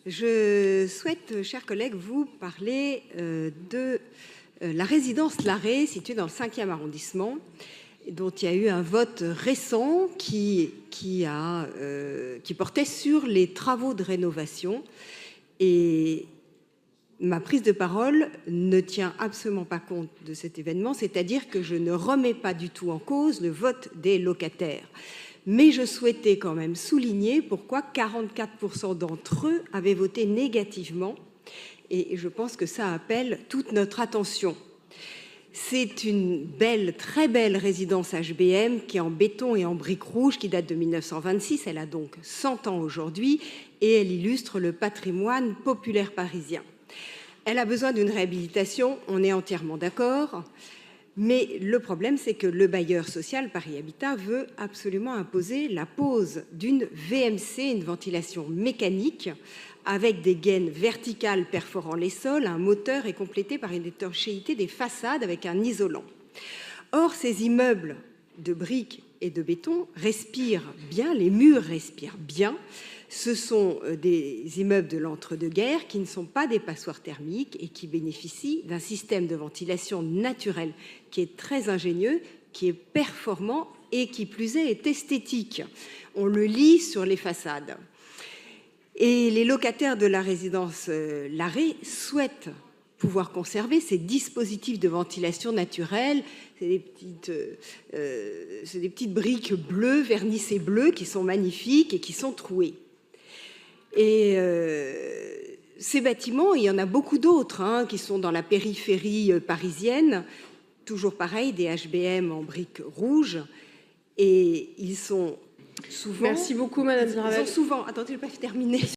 Je souhaite, chers collègues, vous parler de la résidence Larrey, située dans le 5e arrondissement, dont il y a eu un vote récent qui portait sur les travaux de rénovation. Et ma prise de parole ne tient absolument pas compte de cet événement, c'est-à-dire que je ne remets pas du tout en cause le vote des locataires. Mais je souhaitais quand même souligner pourquoi 44% d'entre eux avaient voté négativement, et je pense que ça appelle toute notre attention. C'est une belle, très belle résidence HBM qui est en béton et en briques rouges, qui date de 1926. Elle a donc 100 ans aujourd'hui et elle illustre le patrimoine populaire parisien. Elle a besoin d'une réhabilitation, on est entièrement d'accord. Mais le problème, c'est que le bailleur social, Paris Habitat, veut absolument imposer la pose d'une VMC, une ventilation mécanique, avec des gaines verticales perforant les sols, un moteur et complété par une étanchéité des façades avec un isolant. Or, ces immeubles de briques et de béton respirent bien, les murs respirent bien. Ce sont des immeubles de l'entre-deux-guerres qui ne sont pas des passoires thermiques et qui bénéficient d'un système de ventilation naturel qui est très ingénieux, qui est performant et qui plus est esthétique. On le lit sur les façades. Et les locataires de la résidence Larrey souhaitent pouvoir conserver ces dispositifs de ventilation naturelle. C'est des petites briques bleues, vernissées bleues, qui sont magnifiques et qui sont trouées. Et ces bâtiments, il y en a beaucoup d'autres qui sont dans la périphérie parisienne, toujours pareil, des HBM en briques rouges, et ils sont souvent... Merci beaucoup, Madame Miravel. Ils sont souvent... Attendez, je ne vais pas terminer.